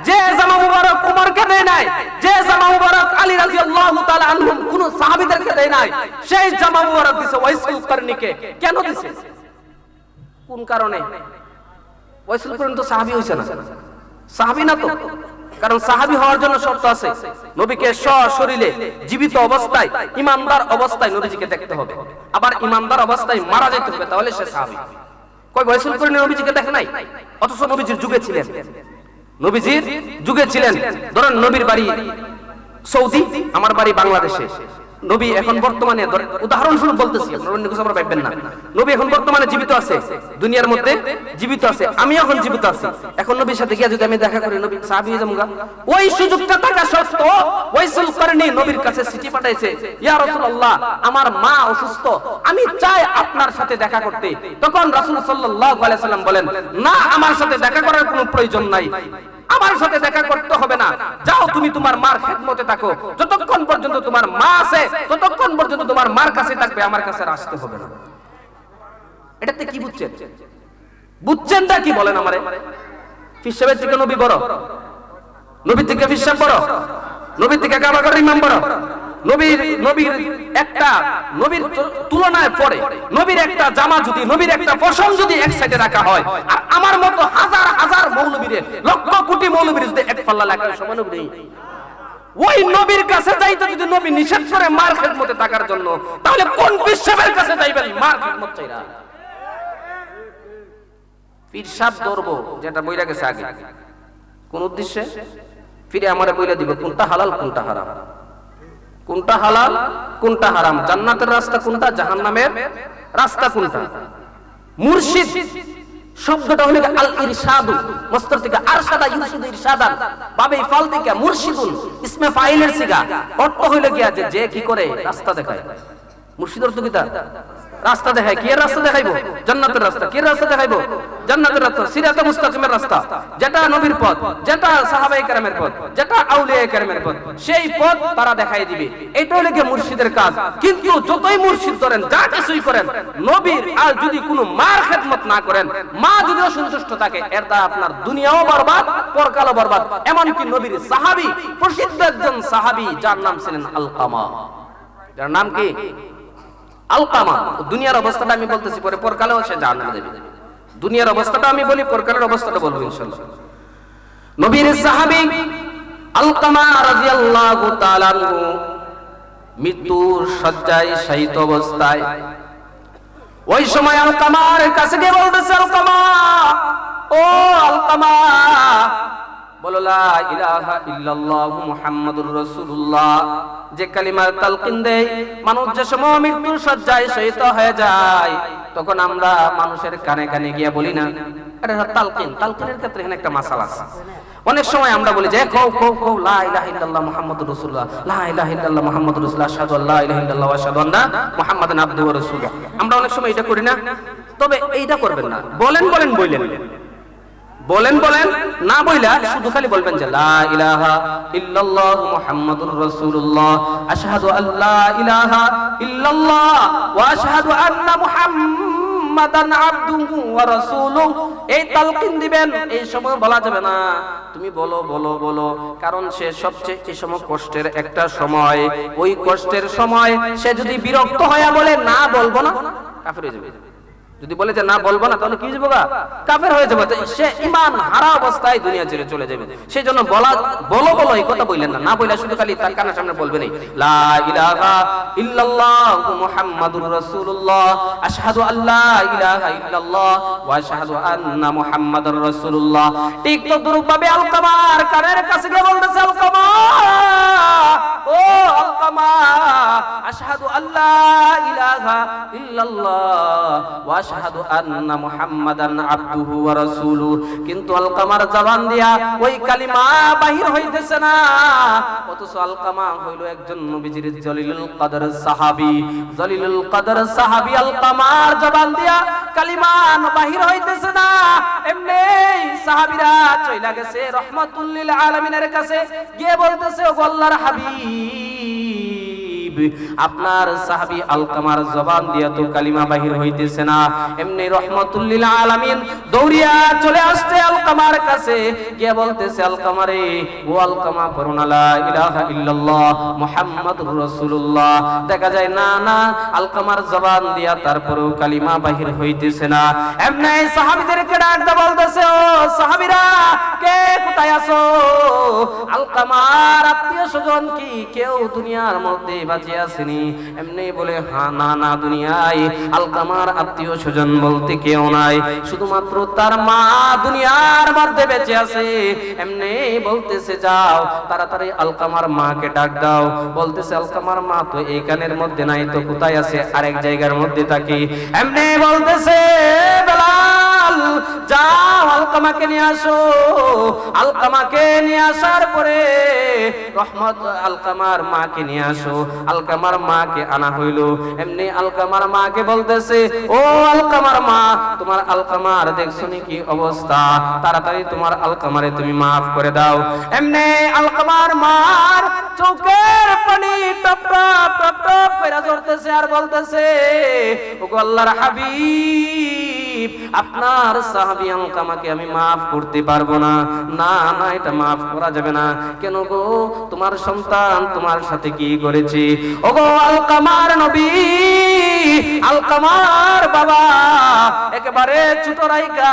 যে জামা মুবারক উমরকে দেয় নাই, যে জামা মুবারক আলী রাদিয়াল্লাহু তাআলা আনহুম কোন সাহাবীদেরকে দেয় নাই, সেই জামা মুবারক দিছে ওয়াইসুল কারনিকে। কেন দিছে? কোন কারণে? ওয়াইসুল কারনি তো সাহাবী হইছে না, সাহাবী না তো। কারণ সাহাবী হওয়ার জন্য শর্ত আছে, নবীকে সশরীরে জীবিত অবস্থায় ঈমানদার অবস্থায় নবীজিকে দেখতে হবে, আবার ঈমানদার অবস্থায় মারা যেতে হবে, তাহলে সে সাহাবী। কই ওয়াইসুল কারনি নবীজিকে দেখে নাই, অথচ নবীজির যুগে ছিলেন, নবীজির যুগে ছিলেন। ধরেন নবীর বাড়ি সৌদি, আমার বাড়ি বাংলাদেশে। নবী এখন বর্তমানে উদাহরণস্বরূপ বলতেছি, আপনারা অন্য কিছু ভাববেন না। নবী এখন বর্তমানে জীবিত আছে, দুনিয়ার মধ্যে জীবিত আছে, আমি এখন জীবিত আছি। এখন নবীর সাথে গিয়ে যদি আমি দেখা করি, নবী সাহাবী হয়ে যাবো। ওই সুযোগটা থাকা সত্ত্বেও ওয়াইসুল কারনি নবীর কাছে চিঠি পাঠাইছে, ইয়া রাসূলুল্লাহ আমার মা অসুস্থ, আমি চাই আপনার সাথে দেখা করতে। তখন রাসূল সাল্লাল্লাহু আলাইহি সাল্লাম বলেন, না আমার সাথে দেখা করার কোনো প্রয়োজন নাই, আমার সাথে দেখা করতে হবে না, যাও তুমি তোমার মার খেদমতে থাকো, যতক্ষণ পর্যন্ত তোমার মা আছে ততক্ষণ পর্যন্ত তোমার মার কাছে থাকবে, আমার কাছে আসতে হবে না। এটাতে কি বুঝছেন? বুঝছেনটা কি বলেন আমারে? ফিসাবের থেকে নবী বড়? নবী থেকে ফিসাব বড়? নবী থেকে কাবা ঘরের ইমাম বড়? নবীর একটা নবীর তুলনায় পড়ে নবীর একটা জামা যদি, নবীর একটা পশম যদি এক সাইডে রাখা হয়, আর আমার মতো হাজার হাজার মৌলবীর, লক্ষ কোটি মৌলবীর যদি এক পাল্লা লাগায় সমান নেই। ওই নবীর কাছে যাইতে যদি নবী নিষেধ করে মার খেদমতে থাকার জন্য, তাহলে কোন পিসাবের কাছে যাইবেন মার খেদমত চাইরা? পিসাব ধরবো যেটা বইলা গেছে আগে, কোন উদ্দেশ্যে? ফিরে আমারে বইলা দিব কোনটা হালাল কোনটা হারাম, কোনটা হালাল কোনটা হারাম, জান্নাতের রাস্তা কোনটা, জাহান্নামের রাস্তা কোনটা। মুর্শিদ শব্দটা হলো আল ইরশাদু, মস্তর থেকে আরশাদা ইরশাদু ইরশাদান, বাবে ফাল থেকে মুর্শিদুন ইসমে ফাইলের সিগা, অর্থ হইলো গিয়া যে কি করে রাস্তা দেখায়। মুর্শিদ অর্থ কি? রাস্তা দেখায়। কি রাস্তা দেখাইবো? জান্নাতের রাস্তা। কি রাস্তা দেখাইবো? জান্নাতের রাস্তা, সিরাতে মুস্তাকিমের রাস্তা, যেটা নবীর পথ, যেটা সাহাবায়ে কেরামের পথ, যেটা আউলিয়ায়ে কেরামের পথ, সেই পথ তারা দেখাই দিবে। এটা হলো কি মুর্শিদের কাজ। কিন্তু যতই মুর্শিদ ধরেন, যা কিছুই করেন, নবীর আর যদি কোনো মার খেদমত না করেন, মা যদি অসন্তুষ্ট থাকে, এর দ্বারা আপনার দুনিয়াও বরবাদ, পরকালও বরবাদ। এমনকি নবীর সাহাবী, প্রসিদ্ধ একজন সাহাবী যার নাম ছিলেন আলকামা, যার নাম কি? আলকামা। দুনিয়ার অবস্থাটা আমি বলতেছি, পরে পরকালেও সে জান্নাতে যাবে। দুনিয়ার অবস্থাটা আমি বলি, পরকালের অবস্থাটা বলবো ইনশাআল্লাহ। নবীর সাহাবী আলকামা রাদিয়াল্লাহু তাআলা আনহু মৃত্যুর শয্যায় শায়িত অবস্থায়, ওই সময় আলকামার কাছে গিয়ে বলতেছে, আলকামা, ও আলকামা, বলো লা ইলাহা ইল্লাল্লাহু মুহাম্মাদুর রাসূলুল্লাহ। যে কালিমার তালকিন দেয় মানুষ যে সময় মৃত্যুর শয্যায় শহীদ হয়ে যায়, তখন আমরা মানুষের কানে কানে গিয়ে বলি না, আরে তালকিন, তালকিনের ক্ষেত্রে এখানে একটা মাসালা আছে। অনেক সময় আমরা বলি যে কও কও কও লা ইলাহা ইল্লাল্লাহ মুহাম্মাদুর রাসূলুল্লাহ, লা ইলাহা ইল্লাল্লাহ মুহাম্মাদুর রাসূলুল্লাহ, আশহাদু আল্লা ইলাহা ইল্লাল্লাহ ওয়া আশহাদু আন্না মুহাম্মাদান আবদুহু ওয়া রাসূলুহু। আমরা অনেক সময় এটা করি না? তবে এইটা করবেন না, বলেন বলেন বলেন বলেন বলেন, না বইলা শুধু খালি বলবেন যে লা ইলাহা ইল্লাল্লাহ মুহাম্মাদুর রাসূলুল্লাহ, আশহাদু আল্লা ইলাহা ইল্লাল্লাহ ওয়া আশহাদু আন্না মুহাম্মাদান আবদুহু ওয়া রাসূলুহু। এই তালকিন দিবেন। এই সময় বলা যাবে না তুমি বলো বলো বলো, কারণ সে সবচেয়ে এই সময় কষ্টের একটা সময়। ওই কষ্টের সময় সে যদি বিরক্ত হয়ে বলে না বলবো না, কাফের হয়ে যাবে। যদি বলে যে না বলবো না, তাহলে কি যাবো, কাফের হয়ে যাবে। সে ঈমান হারা অবস্থায় দুনিয়া ছেড়ে চলে যাবে। সেই জন্য বলো বলো এই কথা বললেন না, না বইলা শুধু খালি তার কানের সামনে বলবেন লা ইলাহা ইল্লাল্লাহ মুহাম্মাদুর রাসূলুল্লাহ, আশহাদু আল্লা ইলাহা ইল্লাল্লাহ ওয়া আশহাদু আন্না মুহাম্মাদার রাসূলুল্লাহ। ঠিক তো দুরূপভাবে আলকামার কানের কাছে গিয়ে বলতেছে, আলকামা ও আলকামা, আশহাদু আল্লা ইলাহা ইল্লাল্লাহ ওয়া আশহাদু আন্না মুহাম্মাদান আবদুহু ওয়া রাসূলুহু। কিন্তু আলকামার জবান দিয়া ওই কালিমা বাহির হইতেছে না। অথচ আলকামা হইল একজন নবীজির জলিলুল কদর সাহাবী, জলিলুল কদর সাহাবী। আলকামার জবান দিয়া কালিমা বাহির হইতেছে না। এমনি সাহাবীরা চইলা গেছে রাহমাতুল লিল আলামিনের কাছে, গিয়ে বলতেছে ও আল্লাহর হাবিব, আপনার সাহাবী আলকামার জবান দিয়া তো কালিমা বাহির হইতেছে না। এমনি রাহমাতুল লিল আলামিন দৌড়িয়া চলে আসছে আলকামার কাছে, গিয়ে বলতেছে আলকামারে, ও আলকামা পড়ুন লা ইলাহা ইল্লাল্লাহ মুহাম্মাদুর রাসূলুল্লাহ। দেখা যায় না না, আলকামার জবান দিয়া তারপরেও কালিমা বাহির হইতেছে না। এমনি সাহাবীদেরকে ডাক দা বলতেছে, ও সাহাবীরা কে কোথায় আছো? আলকামার আত্মীয় স্বজন কি কেউ দুনিয়ার মধ্যে বাঁচে আসেনি? এমনি বলে হ্যাঁ, না না, দুনিয়ায় আলকামার আত্মীয় স্বজন বলতে কেউ নাই, শুধুমাত্র তার মা দুনিয়ার মধ্যে বেঁচে আছে। এমনি বলতেছে যাও তাড়াতাড়ি আলকামার মাকে ডাক দাও। বলতেছে আলকামার মা তো এই কানের মধ্যে নাই, তো কোথায় আছে? আরেক জায়গার মধ্যে থাকে। এমনি বলতেছে বেলাল যাও আলকামাকে নিয়ে আসো। আলকামাকে নিয়ে আসার পরে রহমত আলকামার মাকে নিয়ে আসো। আলকামার মাকে আনা হইল। এমনি আলকামার মাকে বলতেছে, ও আলকামার মা, তোমার আলকামার দেখছো কি অবস্থা, তাড়াতাড়ি তোমার আলকামারে তুমি মাফ করে দাও। এমনি আলকামার মার চোখের পানি টপ টপ টপ টপ করে ঝরতেছে আর বলতেছে, ও আল্লাহর হাবিব, আপনার সাহাবী আলকামাকে আমি মাফ করতে পারবো না। না না, এটা মাফ করা যাবে না। কেন গো, তোমার সন্তান তোমার সাথে কি করেছে? ওগো আলকামার নবী, আলকামার বাবা একেবারে ছোট রাইকা,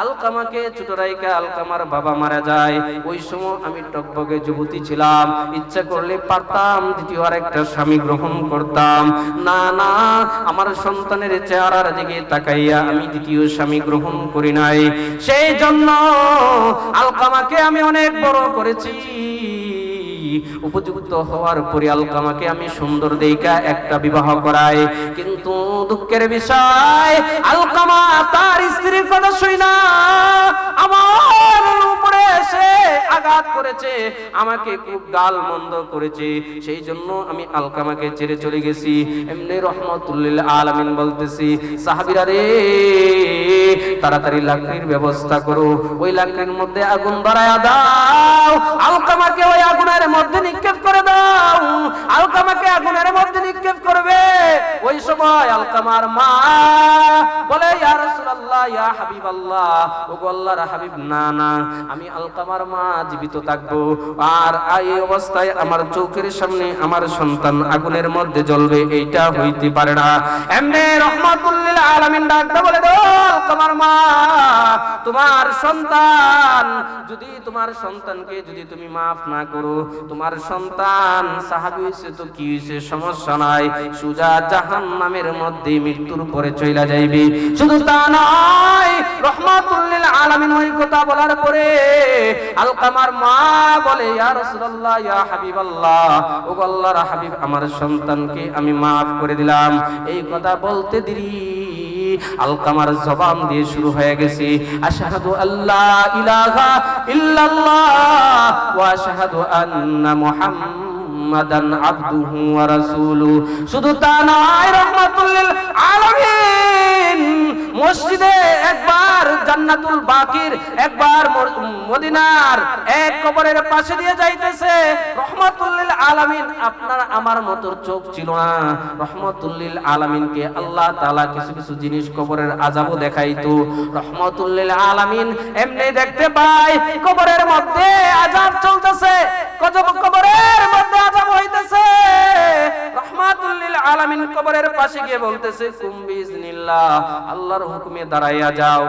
আলকামাকে ছোট রাইকা আলকামার বাবা মারা যায়। ওই সময় আমি টকবগে যুবতী ছিলাম, ইচ্ছা করলে পারতাম দ্বিতীয় আরেকটা স্বামী গ্রহণ করতাম। না না, আমার সন্তানের চেহারার দিকে তাকাইয়া আমি দ্বিতীয় স্বামী গ্রহণ করি নাই। সেই জন্য আলকামাকে আমি অনেক বড় করেছি। উপযুক্ত হওয়ার পরে আলকামাকে আমি সুন্দর দেইকা একটা বিবাহ করাই। কিন্তু দুঃখের বিষয়, আলকামা তার স্ত্রীর কথা শুনা আমার উপরে এসে আঘাত করেছে, আমাকে খুব গাল মন্দ করেছে। সেই জন্য আমি আলকামাকে ছেড়ে চলে গেছি। এমনি রাহমাতুল লিল আলামিন বলতেছি, সাহাবীরা রে, তাড়াতাড়ি লাকড়ির ব্যবস্থা করো, ওই লাকড়ির মধ্যে আগুন ধরায়া দাও, আলকামাকে ওই আগুনের মধ্যে নিক্ষেপ করে দাও। আলকামাকে আগুনের মধ্যে নিক্ষেপ করবে। ওই সময় আলকামার মা বলে, ইয়া রাসূলুল্লাহ, ইয়া হাবিবাল্লাহ, ও আল্লাহর হাবিব, না না, আমি আলকামার মা জীবিত থাকবো, আর এই অবস্থায় আমার চোখের সামনে আমার সন্তান আগুনের মধ্যে জ্বলবে, এইটা হইতে পারে না। এমনি রাহমাতুল লিল আলামিন ডাকতে বলে, আলকামার মা, তোমার সন্তান যদি, তোমার সন্তানকে যদি তুমি মাফ না করো, তোমার সন্তান সাহাবী হইছে তো কি হইছে, সমস্যা নাই, সুজা জাহান্নামের মধ্যে মৃত্যুর পরে চইলা যাইবে। শুধু তা নয়, রাহমাতুল লিল আলামিন ওই কথা বলার পরে আলকামার মা বলে, ইয়া রাসূলুল্লাহ, ইয়া হাবিবাল্লাহ, ও আল্লাহর হাবিব, আমার সন্তানকে আমি মাফ করে দিলাম। এই কথা বলতে দেরি আলকামার জবান দিয়ে শুরু হয়ে গেছে, আশহাদু আল্লা ইলাহা ইল্লাল্লাহ ওয়া আশহাদু আন্না মুহাম্মাদান আবদুহু ওয়া রাসূলুহু। শুধু তা নয়, রাহমাতুল লিল আলামিন মসজিদে একবার জান্নাতুল বাকির, একবার মদিনার এক কবরের পাশে দিয়ে যাইতেছে। রহমাতুল লিল আলামিন, আপনার আমার মতো চোখ ছিল না। রহমাতুল লিল আলামিনকে আল্লাহ তাআলা কিছু কিছু জিনিস কবরের আযাবও দেখাইতো। রহমাতুল লিল আলামিন এমনি দেখতে পায় কবরের মধ্যে আযাব চলতেছে, কবরের মধ্যে আযাব হইতেছে। রহমাতুল লিল আলামিন কবরের পাশে গিয়ে বলতেছে, কুম বিইজনিল্লাহ, আল্লাহর হুকুমে দাঁড়াইয়া যাও।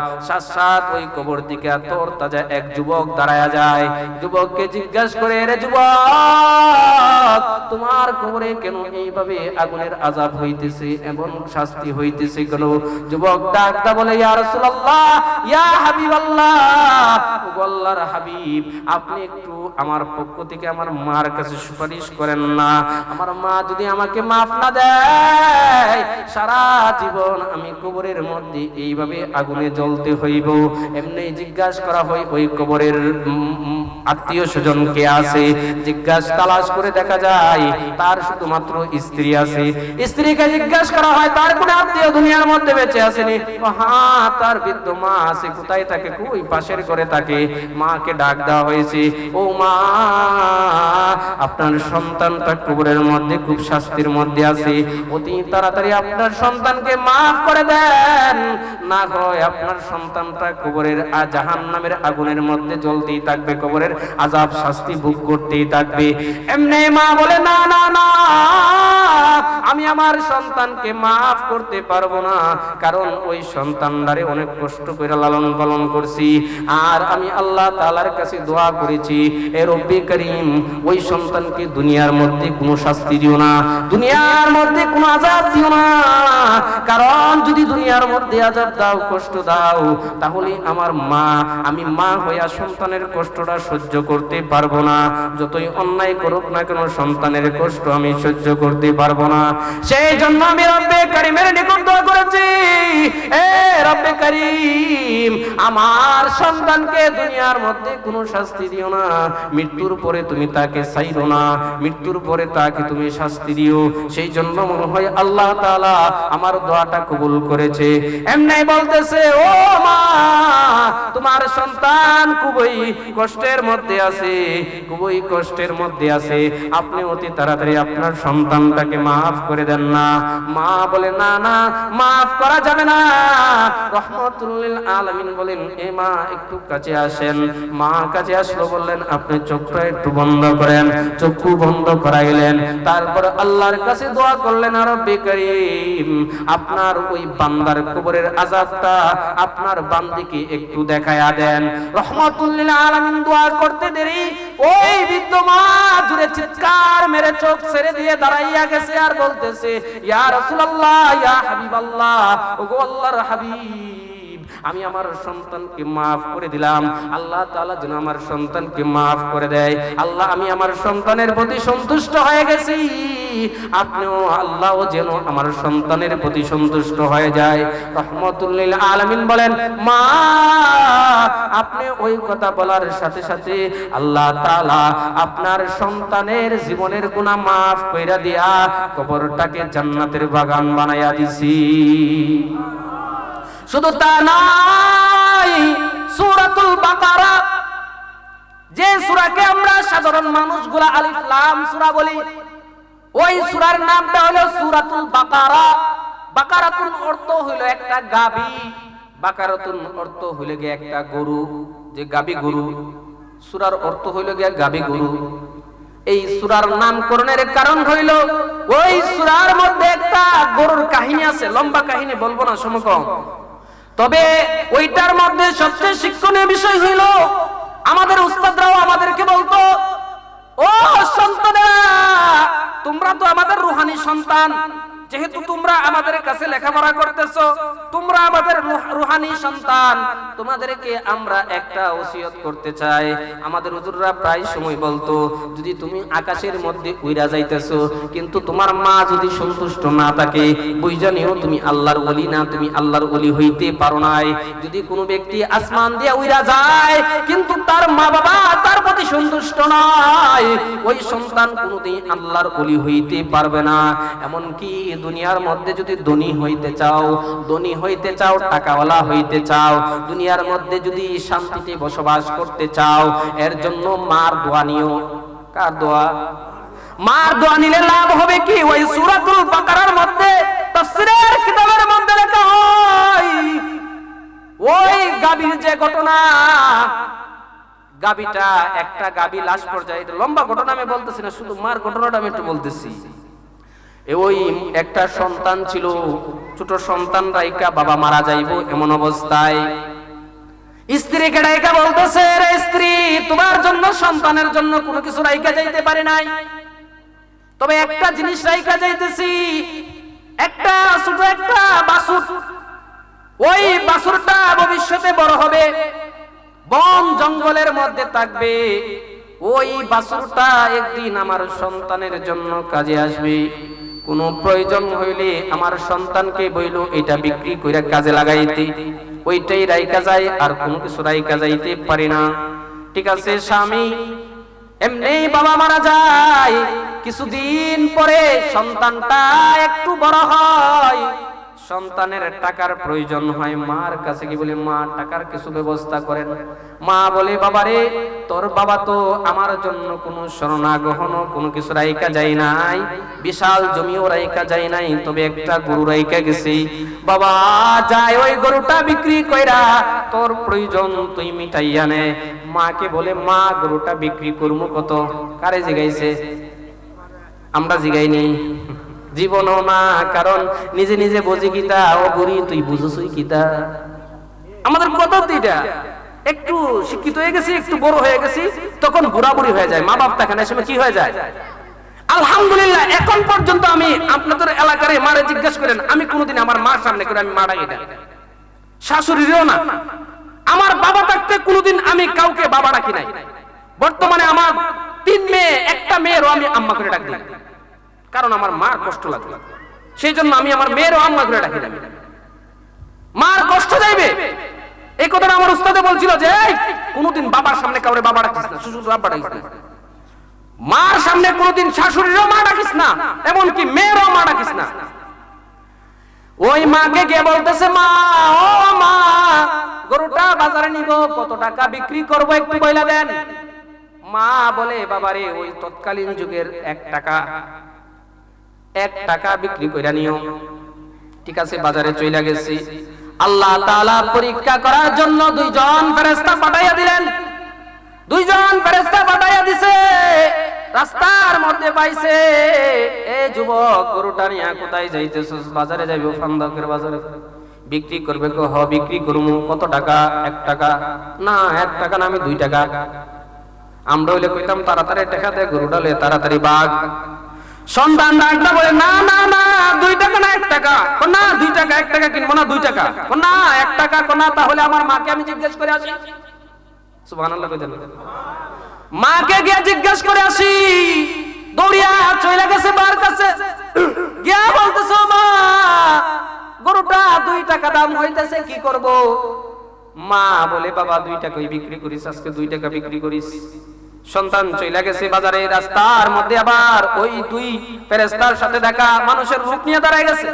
সাথ ওই কবর থেকে তোর তাজা এক যুবক দাঁড়াইয়া যায়। যুবককে জিজ্ঞাসা করে, রে যুবক, তোমার কবরে কেন এইভাবে আগুনের আযাব হইতেছে, এমন শাস্তি হইতেছে কেন? যুবক ডাকটা বলে, ইয়া রাসূলুল্লাহ, ইয়া হাবিবাল্লাহ, ও আল্লাহর হাবিব, আপনি একটু আমার পক্ষ থেকে আমার মার কাছে সুপারিশ করেন না। আমার মা যদি আমাকে মাফ না দেয়, সারা জীবন আমি কবরের মধ্যে এইভাবে আগুনে জ্বলতে হইব। এমনি জিজ্ঞাসা করা হয় ওই কবরের আত্মীয় স্বজন কে আছে। জিজ্ঞাসা তালাশ করে দেখা যায় তার শুধুমাত্র স্ত্রী আছে। স্ত্রীকে জিজ্ঞাসা করা হয় তার কোন আত্মীয় দুনিয়ার মধ্যে বেঁচে আসেনি? হ্যাঁ, তার বৃদ্ধ মা আছে। কোথায় থাকে? ওই পাশের ঘরে থাকে। মাকে ডাক দেওয়া হয়েছে, ও মা, আপনার সন্তানটা কবরের মধ্যে খুব শাস্তির মধ্যে আছে, অতি তাড়াতাড়ি আপনার সন্তানকে মাফ করে দেন, না হয় আপনার সন্তানটা কবরের জাহান্নামের আগুনের মধ্যে জ্বলতেই থাকবে, কবরের আযাব শাস্তি ভোগ করতেই থাকবে। এমনি মা বলে, না না না, আমি আমার সন্তানকে মাফ করতে পারবো না, কারণ ওই সন্তানটারে অনেক কষ্ট করে লালন পালন করছি, আর আমি আল্লাহ তাআলার কাছে দোয়া করেছি, এ রব্বি করিম, ওই সন্তানকে দুনিয়ার মধ্যে কোনো শাস্তি দিও না, দুনিয়ার মধ্যে কোনো আযাব দিও না, কারণ যদি দুনিয়ার মধ্যে আযাব দাও, কষ্ট দাও, তাহলে আমার মা, আমি মা হইয়া সন্তানের কষ্টটা সহ্য করতে পারবো না। যতই অন্যায় করুক না কেন, সন্তানের কষ্ট আমি সহ্য করতে পারবো না। সেই জন্য আমি রব্বে কারীমের নিকট দোয়া করেছি, এ রব্বে কারীম, আমার সন্তানকে দুনিয়ার মধ্যে কোনো শাস্তি দিও না, মৃত্যুর পরে তুমি তাকে ছাইরো না, মৃত্যুর পরে তাকে তুমি শাস্তি দিও। সেই জন্য মনে হয় আল্লাহ তাআলা আমার দোয়াটা কবুল করেছে। এমনি বলতেছে, ও মা, তোমার সন্তান খুবই কষ্টের মধ্যে আছে, খুবই কষ্টের মধ্যে আছে, আপনি অতি তাড়াতাড়ি আপনার সন্তানটাকে মাফ করে দেন না। মা বলে, না না, মাফ করা যাবে না। রহমাতুল লিল আলামিন বলেন, এ মা, একটু কাছে আসেন। মা কাছে আসলো, বললেন, আপনি চোখটা একটু বন্ধ করেন। চক্ষু বন্ধ করাইলেন, তারপর আল্লাহর কাছে দোয়া করলেন, রব্বে কারীম, আপনার ওই বান্দার কবরের আযাবটা আপনার বান্দিকে একটু দেখায়া দেন। রহমাতুল লিল আলামিন দোয়া করতে দেরি ওই বৃদ্ধ মা জুড়ে চিৎকার মেরে চোখ ছেড়ে দিয়ে দাঁড়াইয়া গেছে আর বলতেছে, ইয়া রাসূলুল্লাহ, ইয়া হাবিবাল্লাহ, ওগো আল্লাহর হাবিব, আমি আমার সন্তানকে মাফ করে দিলাম, আল্লাহ তাআলা যেন আমার সন্তানকে মাফ করে দেয়। আল্লাহ, আমি আমার সন্তানের প্রতি সন্তুষ্ট হয়ে গেছি, আপনিও আল্লাহও যেন আমার সন্তানের প্রতি সন্তুষ্ট হয়ে যায়। রহমাতুল লিল আলামিন বলেন, মা, আপনি ওই কথা বলার সাথে সাথে আল্লাহ তাআলা আপনার সন্তানের জীবনের গুনাহ মাফ কইরা দিয়া কবরটাকে জান্নাতের বাগান বানায়া দিছি। শুধু তা নয়, সূরাতুল বাকারা, যে সূরাকে আমরা সাধারণ মানুষগুলা আলিফ লাম সূরা বলি, ওই সূরার নামটা হলো সূরাতুল বাকারা। বাকারাতুন অর্থ হলো একটা গাবি, বাকারাতুন অর্থ হইল গিয়ে একটা গরু, যে গাবি গরু, সূরার অর্থ হইল গিয়ে গাবি গরু। এই সূরার নামকরণের কারণ হইল ওই সূরার মধ্যে একটা গরুর কাহিনী আছে, লম্বা কাহিনী, বলবো না, সময় কম। তবে ওইটার মধ্যে সবচেয়ে শিক্ষণীয় বিষয় হইল, আমাদের উস্তাদরাও আমাদেরকে বলতো, ও সন্তানেরা, তোমরা তো আমাদের রুহানি সন্তান, যেহেতু তোমরা আমাদের কাছে লেখাপড়া করতেছো, তোমরা আমাদের রুহানি সন্তান, তোমাদেরকে আমরা একটা ওসিয়ত করতে চাই। আমাদের হুজুররা প্রায় সময় বলতো, যদি তুমি আকাশের মধ্যে উইরা যাইতেছো, কিন্তু তোমার মা যদি সন্তুষ্ট না থাকে, বুঝা নিও তুমি আল্লাহর ওলি না, তুমি আল্লাহর ওলি হইতে পারো নাই। যদি কোনো ব্যক্তি আসমান দিয়ে উইরা যায়, কিন্তু তার মা বাবা তার প্রতি সন্তুষ্ট নয়, ওই সন্তান কোনোদিন আল্লাহর ওলি হইতে পারবে না। এমনকি দুনিয়ার মধ্যে যদি ধনী হইতে চাও, ধনী হইতে চাও, টাকাওয়ালা হইতে চাও, দুনিয়ার মধ্যে যদি শান্তিতে বসবাস করতে চাও, এর জন্য মার দোয়া নিও। কার দোয়া? মার দোয়া নিলে লাভ হবে কি? ওই সূরাতুল বাকারার মধ্যে তাফসীরের কিতাবের মধ্যে লেখা হয়, ওই গাভীর যে ঘটনা, গাভীটা একটা গাভী লাশ পর্যায়ে, লম্বা ঘটনা আমি বলতেছি না, শুধু মার ঘটনাটা আমি একটু বলতেছি। ওই একটা সন্তান ছিল, ছোট সন্তান রাইকা বাবা মারা যাইবো, এমন অবস্থায় স্ত্রীকে রাইকা বলতেছে, রে স্ত্রী, তোমার জন্য সন্তানের জন্য কোনো কিছু রাইকা যাইতে পারে নাই, তবে একটা জিনিস রাইকা যাইতেছি, একটা ছোট একটা বাছুর। ওই বাছুরটা ভবিষ্যতে বড় হবে, বন জঙ্গলের মধ্যে থাকবে, ওই বাছুরটা একদিন আমার সন্তানের জন্য কাজে আসবে। কোনো প্রয়োজন হইলে আমার সন্তানকে বইল এটা বিক্রি করে কাজে লাগাইতে, ওইটাই রাইকা যায়, আর কোনো কিছু রাইকা যাইতে পারি না। ঠিক আছে স্বামী, এমনি বাবা মারা যায়, কিছুদিন পরে সন্তানটা একটু বড় হয়, সন্তানের টাকার প্রয়োজন হয়, মার কাছে কি বলে, মা টাকার কিছু ব্যবস্থা করেন। মা বলে, বাবা রে, তোর বাবা তো আমার জন্য কোনো স্বর্ণা গহনা কোনো কিছু রাইকা যায় নাই, বিশাল জমিও রাইকা যায় নাই, তবে একটা গরু রাইকা গেছি, বাবা যায় ওই গরুটা বিক্রি কইরা তোর প্রয়োজন তুই মিটাইয়া নে। মাকে বলে, মা গরুটা বিক্রি করবো কত? কারে জিগাইছে? আমরা জিগাইনি, জীবনও না, কারণ নিজে নিজে বুঝি কিতা, ও বুড়ি তুই বুঝছই কিতা। আমাদের পদ্ধতিটা একটু শিক্ষিত হয়ে গেছি, একটু বড় হয়ে গেছি, তখন বুড়া বুড়ি হয়ে যায়, মা বাপ থাকে না, সময় কি হয়ে যায়। আলহামদুলিল্লাহ এখন পর্যন্ত আমি আপনাদের এলাকার মারে জিজ্ঞেস করেন, আমি কোনোদিন আমার মার সামনে করে আমি মা ডাকি না, শাশুড়িরও না। আমার বাবা থাকতে কোনোদিন আমি কাউকে বাবা ডাকি নাই। বর্তমানে আমার 3 মেয়ে, একটা মেয়েরও আমি আম্মা করে ডাকি না, কারণ আমার মার কষ্ট লাগবে, সেই জন্য আমি আমার মেয়েরও আম্মা করে ডাকি না। মার কষ্ট যাইবে, এই কথাটা আমার উস্তাদে বলছিল যে কোনোদিন বাবার সামনে কাউরে বাবা ডাকিস না, শ্বশুর বাবা ডাকিস না, মার সামনে কোনোদিন শাশুড়িরও মা ডাকিস না, এমনকি মেয়েরও মা ডাকিস না। ওই মাকে গিয়ে বলতেছে, মা ও মা, গরুটা বাজারে নিব, কত টাকা বিক্রি করবো একটু বইলা দেন। মা বলে, বাবারে ওই তৎকালীন যুগের 1 টাকা বিক্রি কইরা নিও। ঠিক আছে, বাজারে চইলা গেছি। আল্লাহ তাআলা পরীক্ষা করার জন্য 2 জন ফেরেশতা পাঠাইয়া দিলেন। 2 জন ফেরেশতা পাঠাইয়া দিছে, রাস্তার মধ্যে পাইছে, এ যুবক, গরুটা নিয়া কোথায় যাইতেছস? বাজারে যাইবো, ফান্দাকের বাজারে। বিক্রি করবে? হ বিক্রি করবো। কত টাকা? 1 টাকা। না 1 টাকা না, আমি 2 টাকা। আমরা হইলে কইতাম তাড়াতাড়ি টাকা দে, গরুটা লে তাড়াতাড়ি বাগ। সন্তান ডাকটা বলে, না না না, 2 টাকা না 1 টাকা। না 2 টাকা, 1 টাকা কিনবো না, 2 টাকা। না 1 টাকা। না তাহলে আমার মাকে আমি জিজ্ঞেস করে আসি। সুবহানাল্লাহ কইতেন, মাকে গিয়ে জিজ্ঞেস করে আসি। দৌড়িয়া চলে গেছে মার কাছে, গিয়া বলতেছে, মা গরুটা 2 টাকা দাম হইতেছে, কি করব? মা বলে, বাবা 2 টাকাই বিক্রি করিস, আজকে 2 টাকা বিক্রি করিস। সন্তান চলে গেছে বাজারে, রাস্তার মধ্যে আবার ওই 2 ফেরেশতার সাথে দেখা মানুষের রূপ নিয়ে দাঁড়ায় গেছে।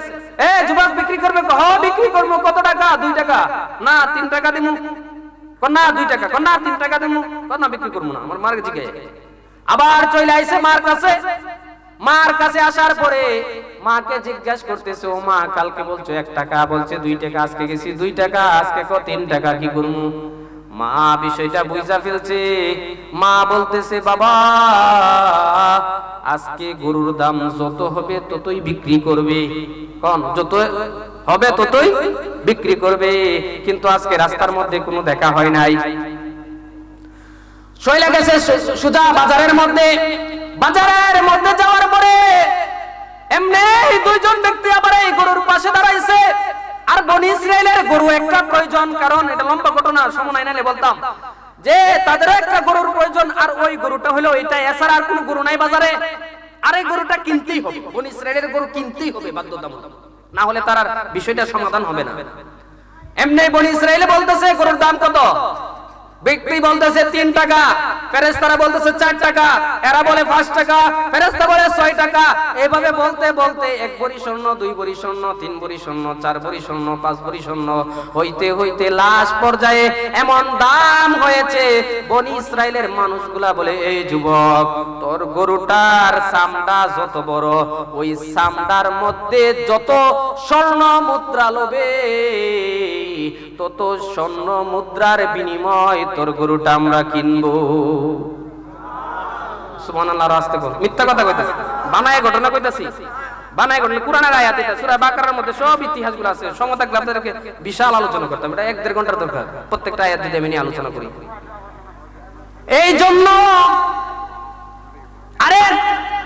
এ যুবক, বিক্রি করবে? হ বিক্রি করবো। কত টাকা? 2 টাকা। না 3 টাকা দিমু। না 2 টাকা। না 3 টাকা দিমু। না বিক্রি করবো না, আমার মার কাছে। আবার চলে আইছে মার কাছে। মার কাছে আসার পরে মাকে জিজ্ঞাসা করতেছে, ও মা, কালকে বলছো 1 টাকা, বলছে 2 টাকা, আজকে গেছি 2 টাকা, আজকে 3 টাকা, কি করবো? মা বিষয়টা বুঝা ফেলছে। মা বলতেছে, বাবা আজকে গরুর দাম যত হবে ততই বিক্রি করবে। কোন যত হবে ততই বিক্রি করবে, কিন্তু আজকে রাস্তার মধ্যে কোনো দেখা হয় নাই। চলে গেছে সুজা বাজারের মধ্যে। বাজারের মধ্যে যাওয়ার পরে এমনি 2 জন ব্যক্তি আবার এই গরুর পাশে দাঁড়াইছে। আর বনি ইসরাইলের গরু একটা প্রয়োজন, কারণ এটা লম্বা ঘটনা, সময় নাই বলতাম যে তাদের একটা গরুর প্রয়োজন, আর ওই গরুটা হলো এটা, এছাড়া আর কোনো গরু নাই বাজারে। আর এই গরুটা কিনতেই হবে, বনি ইসরাইলের গরু কিনতেই হবে বাধ্যতামূলক, না হলে তার বিষয়টা সমাধান হবে না। এমনি বনি ইসরাইলে বলতেছে, গরুর দাম কত? বিক্রি বলতেছে 3 টাকা, ফেরেশতারা বলতেছে 4 টাকা, এরা বলে 5 টাকা, ফেরেশতা বলে 6 টাকা। এইভাবে বলতে বলতে 1 ভরি স্বর্ণ, 2 ভরি স্বর্ণ, 3 ভরি স্বর্ণ, 4 ভরি স্বর্ণ, 5 ভরি স্বর্ণ হইতে হইতে লাস্ট পর্যায়ে এমন দাম হয়েছে, বনি ইসরাইলের মানুষগুলা বলে, এই যুবক, তোর গরুটার চামড়া যত বড়, ওই চামড়ার মধ্যে যত স্বর্ণ মুদ্রা লবে, তত স্বর্ণ মুদ্রার বিনিময় তোর গরুটা আমরা কিনবো। সুবহানাল্লাহ। রাস্তে বল, মিথ্যা কথা কইতাছি, বানায় ঘটনা কইতাছি, বানায় ঘটনা। কুরআনের আয়াত এটা, সূরা বাকারার মধ্যে সব ইতিহাসগুলো আছে। সমতা গ্লাবদেরকে বিশাল আলোচনা করতাম, এটা 1-1.5 ঘন্টার দরকার, প্রত্যেকটা আয়াত যদি আমি নিয়ে আলোচনা করি। এই জন্য আরে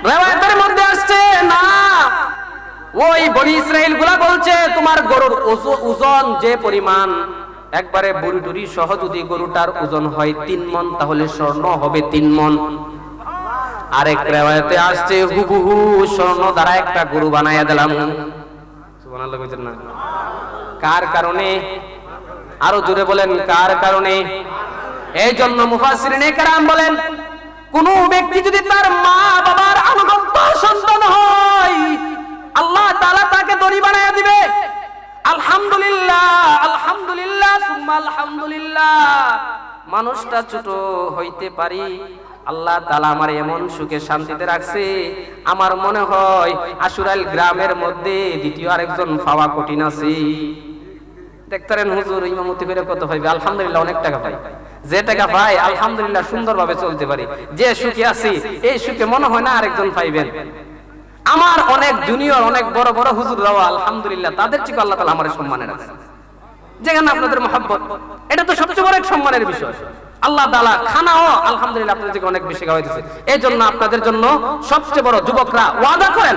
রিওয়ায়াতের মধ্যে আসছে না, ওই বনি ইসরাইল গুলা বলছে তোমার গরুর ওজন যে পরিমাণ, একবারে বুড়ি টুরি সহ যদি গরুটার ওজন হয় 3 মণ, তাহলে স্বর্ণ হবে 3 মণ। আরেক রিওয়ায়াতে আসছে হুবহু স্বর্ণ দ্বারা একটা গরু বানায়া দিলাম। সুবহানাল্লাহ কইছেন না? কার কারণে? আরো জোরে বলেন, কার কারণে? এই জন্য মুফাসসিরিনে কেরাম বলেন, কোন ব্যক্তি যদি তার মা বাবার আনুগত্য সন্তান হয়, আল্লাহ তাআলা তাকে ধনী বানায়া দিবে। আলহামদুলিল্লাহ, আলহামদুলিল্লাহ, সুম্মা আলহামদুলিল্লাহ। মানুষটা ছোট হইতে পারি, আল্লাহ তাআলা আমার এমন সুখে শান্তিতে রাখছে, আমার মনে হয় আশুরাইল গ্রামের মধ্যে দ্বিতীয় আরেকজন পাওয়া কঠিন আছে। দেখতেন হুজুর ইমামতি করে কত পাইবে, আলহামদুলিল্লাহ অনেক টাকা পাই। যে টাকা পাই আলহামদুলিল্লাহ সুন্দরভাবে চলতে পারি, যে সুখে আছি এই সুখে মনে হয় না আরেকজন পাইবেন। আমার অনেক জুনিয়র, অনেক বড় বড় হুজুররাও আলহামদুলিল্লাহ তাদের থেকে আল্লাহ তাআলা আমারে সম্মানে রাখছে। যেখানে আপনাদের মহব্বত, এটা তো সবচেয়ে বড় এক সম্মানের বিষয়। আল্লাহ তাআলা খানাও আলহামদুলিল্লাহ আপনাদের থেকে অনেক বেশি খাওয়াইতেছে। এই জন্য আপনাদের জন্য সবচেয়ে বড়, যুবকরা ওয়াদা করেন,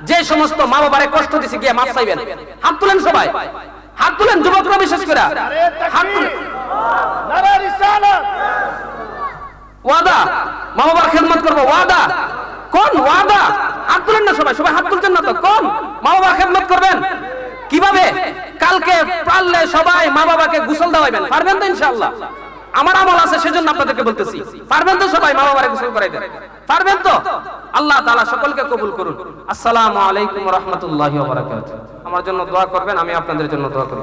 যে সমস্ত মা বাবারে কষ্ট দিছে গিয়ে মাফ চাইবেন। হাত তুলেন সবাই, হাত তুলেন, যুবকরা বিশেষ করে হাত তুলেন। নারা রিসালাত, ওয়াদা, মা বাবার খেদমত করব, ওয়াদা। কোন ওয়াদা? হাত তুলেন না সবাই, সবাই হাত তুলছেন না তো। কোন মা বাবার খেদমত করবেন? কিভাবে? কালকে পারলে সবাই মা বাবাকে গোসল দেওয়াবেন, পারবেন তো ইনশাআল্লাহ? আমার আমল আছে সেজন্য আপনাদেরকে বলতেছি, পারবেন তো সবাই মা বাবারে গোসল করাইতে? পারবেন তো? আল্লাহ তাআলা সকলকে কবুল করুন। আসসালামু আলাইকুম ওয়া রাহমাতুল্লাহি ওয়া বারাকাতুহু। আমার জন্য দোয়া করবেন, আমি আপনাদের জন্য দোয়া করি।